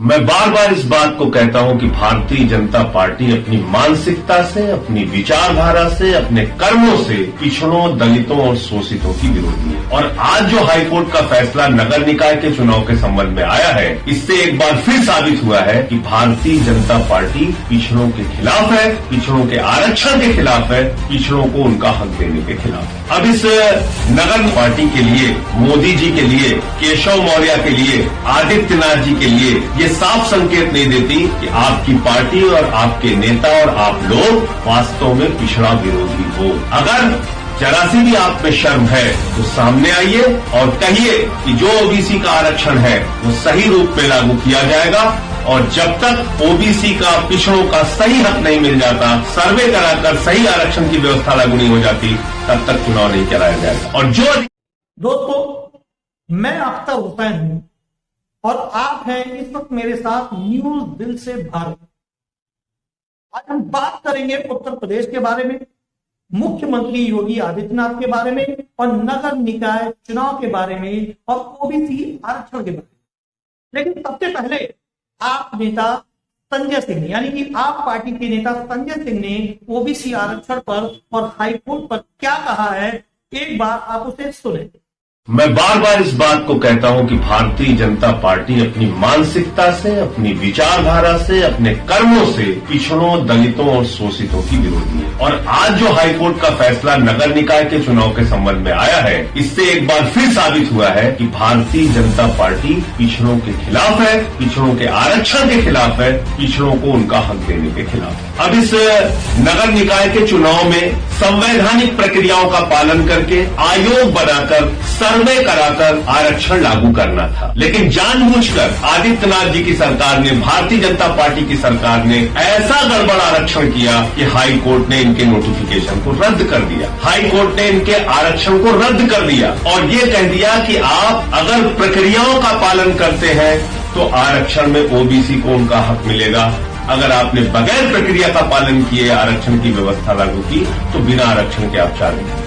मैं बार बार इस बात को कहता हूं कि भारतीय जनता पार्टी अपनी मानसिकता से, अपनी विचारधारा से, अपने कर्मों से पिछड़ों, दलितों और शोषितों की विरोधी है। और आज जो हाईकोर्ट का फैसला नगर निकाय के चुनाव के संबंध में आया है, इससे एक बार फिर साबित हुआ है कि भारतीय जनता पार्टी पिछड़ों के खिलाफ है, पिछड़ों के आरक्षण के खिलाफ है, पिछड़ों को उनका हक देने के खिलाफ है। अब इस नगर पार्टी के लिए, मोदी जी के लिए, केशव मौर्य के लिए, आदित्यनाथ जी के लिए ये साफ संकेत नहीं देती कि आपकी पार्टी और आपके नेता और आप लोग वास्तव में पिछड़ा विरोधी हो। अगर जरा सी भी आप में शर्म है तो सामने आइए और कहिए कि जो ओबीसी का आरक्षण है वो सही रूप में लागू किया जाएगा, और जब तक ओबीसी का, पिछड़ों का सही हक नहीं मिल जाता, सर्वे कराकर सही आरक्षण की व्यवस्था लागू नहीं हो जाती, तब तक चुनाव नहीं कराया जाएगा। और जो दोस्तों, मैं अख्तर हुसैन हूं और आप हैं इस वक्त मेरे साथ न्यूज दिल से भारत। आज हम बात करेंगे उत्तर प्रदेश के बारे में, मुख्यमंत्री योगी आदित्यनाथ के बारे में, और नगर निकाय चुनाव के बारे में, और ओबीसी आरक्षण के बारे में। लेकिन सबसे पहले आप नेता संजय सिंह, यानी कि आप पार्टी के नेता संजय सिंह ने ओबीसी आरक्षण पर और हाईकोर्ट पर क्या कहा है, एक बार आप उसे सुने। मैं बार बार इस बात को कहता हूं कि भारतीय जनता पार्टी अपनी मानसिकता से, अपनी विचारधारा से, अपने कर्मों से पिछड़ों, दलितों और शोषितों की विरोधी है। और आज जो हाईकोर्ट का फैसला नगर निकाय के चुनाव के संबंध में आया है, इससे एक बार फिर साबित हुआ है कि भारतीय जनता पार्टी पिछड़ों के खिलाफ है, पिछड़ों के आरक्षण के खिलाफ है, पिछड़ों को उनका हक देने के खिलाफ है। अब इस नगर निकाय के चुनाव में संवैधानिक प्रक्रियाओं का पालन करके आयोग बनाकर, सर्वे कराकर आरक्षण लागू करना था। लेकिन जानबूझकर आदित्यनाथ जी की सरकार ने, भारतीय जनता पार्टी की सरकार ने ऐसा गड़बड़ आरक्षण किया कि हाई कोर्ट ने इनके नोटिफिकेशन को रद्द कर दिया। हाई कोर्ट ने इनके आरक्षण को रद्द कर दिया और ये कह दिया कि आप अगर प्रक्रियाओं का पालन करते हैं तो आरक्षण में ओबीसी को उनका हक मिलेगा। अगर आपने बगैर प्रक्रिया का पालन किए आरक्षण की व्यवस्था लागू की तो बिना आरक्षण के आप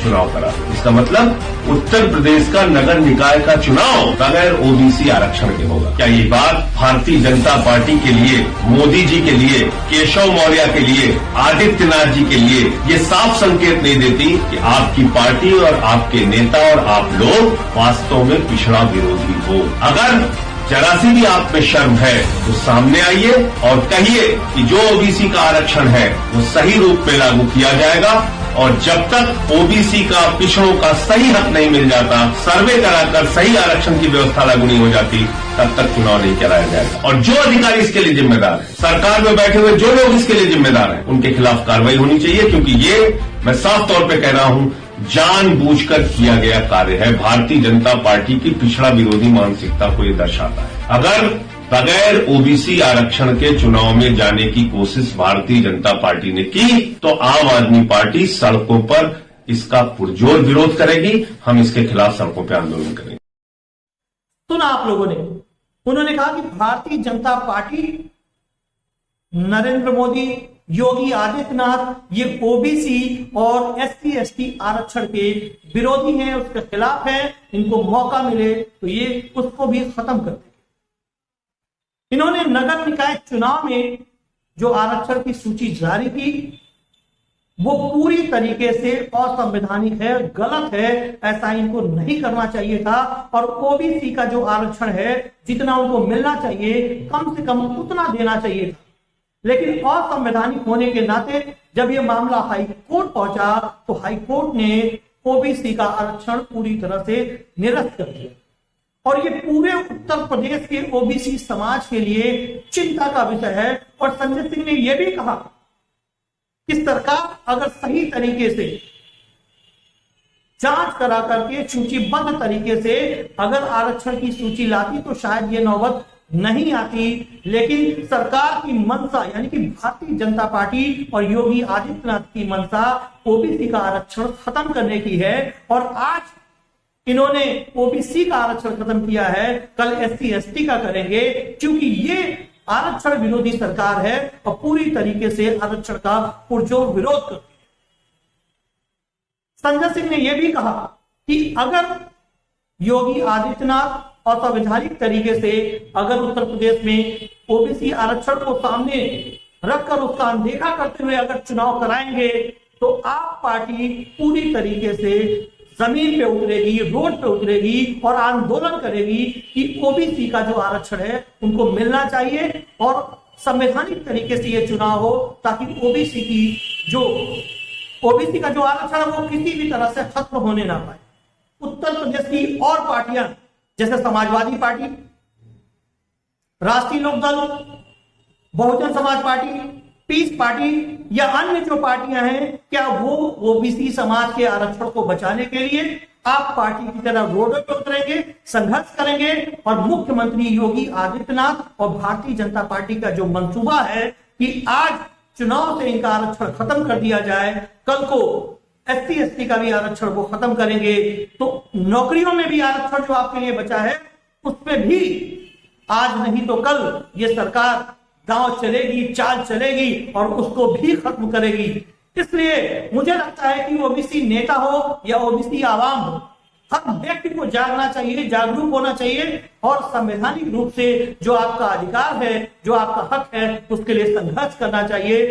चुनाव करा। इसका मतलब उत्तर प्रदेश का नगर निकाय का चुनाव बगैर ओबीसी आरक्षण के होगा। क्या ये बात भारतीय जनता पार्टी के लिए, मोदी जी के लिए, केशव मौर्य के लिए, आदित्यनाथ जी के लिए ये साफ संकेत नहीं देती कि आपकी पार्टी और आपके नेता और आप लोग वास्तव में पिछड़ा विरोधी हो? अगर जरा सी भी आप में शर्म है तो सामने आइए और कहिए कि जो ओबीसी का आरक्षण है वो सही रूप में लागू किया जाएगा, और जब तक ओबीसी का, पिछड़ों का सही हक नहीं मिल जाता, सर्वे कराकर सही आरक्षण की व्यवस्था लागू नहीं हो जाती, तब तक चुनाव नहीं कराया जाएगा। और जो अधिकारी इसके लिए जिम्मेदार है, सरकार में बैठे हुए जो लोग इसके लिए जिम्मेदार हैं, उनके खिलाफ कार्रवाई होनी चाहिए, क्योंकि ये मैं साफ तौर पर कह रहा हूं जानबूझकर किया गया कार्य है। भारतीय जनता पार्टी की पिछड़ा विरोधी मानसिकता को ये दर्शाता है। अगर बगैर ओबीसी आरक्षण के चुनाव में जाने की कोशिश भारतीय जनता पार्टी ने की तो आम आदमी पार्टी सड़कों पर इसका पुरजोर विरोध करेगी। हम इसके खिलाफ सड़कों पर आंदोलन करेंगे। सुना आप लोगों ने, उन्होंने कहा कि भारतीय जनता पार्टी, नरेंद्र मोदी, योगी आदित्यनाथ ये ओबीसी और एससी एसटी आरक्षण के विरोधी हैं, उसके खिलाफ हैं। इनको मौका मिले तो ये उसको भी खत्म कर देंगे। इन्होंने नगर निकाय चुनाव में जो आरक्षण की सूची जारी की वो पूरी तरीके से असंवैधानिक है, गलत है, ऐसा इनको नहीं करना चाहिए था। और ओबीसी का जो आरक्षण है, जितना उनको मिलना चाहिए, कम से कम उतना देना चाहिए था। लेकिन असंवैधानिक होने के नाते जब ये मामला हाई कोर्ट पहुंचा तो हाई कोर्ट ने ओबीसी का आरक्षण पूरी तरह से निरस्त कर दिया। और ये पूरे उत्तर प्रदेश के ओबीसी समाज के लिए चिंता का विषय है। और संजय सिंह ने यह भी कहा कि सरकार अगर सही तरीके से जांच करा करके सूचीबद्ध तरीके से अगर आरक्षण की सूची लाती तो शायद ये नौबत नहीं आती। लेकिन सरकार की मंशा, यानी कि भारतीय जनता पार्टी और योगी आदित्यनाथ की मंशा ओबीसी का आरक्षण खत्म करने की है। और आज इन्होंने ओबीसी का आरक्षण खत्म kiya है, कल एससी एसटी का करेंगे, क्योंकि ये आरक्षण विरोधी सरकार है और पूरी तरीके से आरक्षण का पुरजोर विरोध करती है। संजय सिंह ने यह भी कहा कि अगर योगी आदित्यनाथ असंवैधानिक तरीके से अगर उत्तर प्रदेश में ओबीसी आरक्षण को सामने रखकर उसका अनदेखा करते हुए अगर चुनाव कराएंगे तो आप पार्टी पूरी तरीके से जमीन पे उतरेगी, रोड पे उतरेगी और आंदोलन करेगी कि ओबीसी का जो आरक्षण है उनको मिलना चाहिए और संवैधानिक तरीके से ये चुनाव हो, ताकि ओबीसी का जो आरक्षण है वो किसी भी तरह से खत्म होने ना पाए। उत्तर प्रदेश की और पार्टियां जैसे समाजवादी पार्टी, राष्ट्रीय Lokdal, Bahujan Samaj party, piece party या अन्य जो पार्टियां हैं, क्या वो ओबीसी समाज के आरक्षण को बचाने के लिए आप पार्टी की तरह रोड पर उतरेंगे, संघर्ष करेंगे और मुख्यमंत्री योगी आदित्यनाथ और भारतीय जनता पार्टी का जो मंसूबा है कि आज चुनाव से इनका आरक्षण खत्म कर दिया जाए, कल को एससी एसटी का भी आरक्षण वो खत्म करेंगे, तो नौकरियों में भी आरक्षण जो आपके लिए बचा है उसमें भी आज नहीं तो कल ये सरकार गांव चलेगी, चाल चलेगी और उसको भी खत्म करेगी। इसलिए मुझे लगता है कि ओबीसी नेता हो या ओबीसी आवाम हो, हर व्यक्ति को जागना चाहिए, जागरूक होना चाहिए और संवैधानिक रूप से जो आपका अधिकार है, जो आपका हक है, उसके लिए संघर्ष करना चाहिए,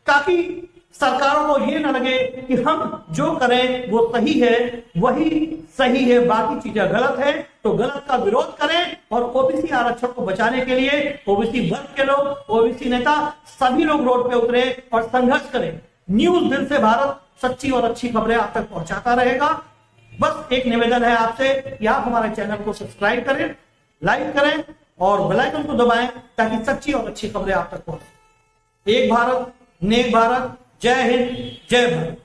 ताकि सरकारों को ये न लगे कि हम जो करें वो सही है, वही सही है, बाकी चीजें गलत है, तो गलत का विरोध करें और ओबीसी आरक्षण को बचाने के लिए ओबीसी वर्ग के लोग, ओबीसी नेता सभी लोग रोड पे उतरे और संघर्ष करें। न्यूज दिल से भारत सच्ची और अच्छी खबरें आप तक पहुंचाता रहेगा। बस एक निवेदन है आपसे कि आप हमारे चैनल को सब्सक्राइब करें, लाइक करें और बेल आइकन को दबाएं ताकि सच्ची और अच्छी खबरें आप तक पहुंचे। एक भारत नेक भारत, जय हिंद, जय भारत।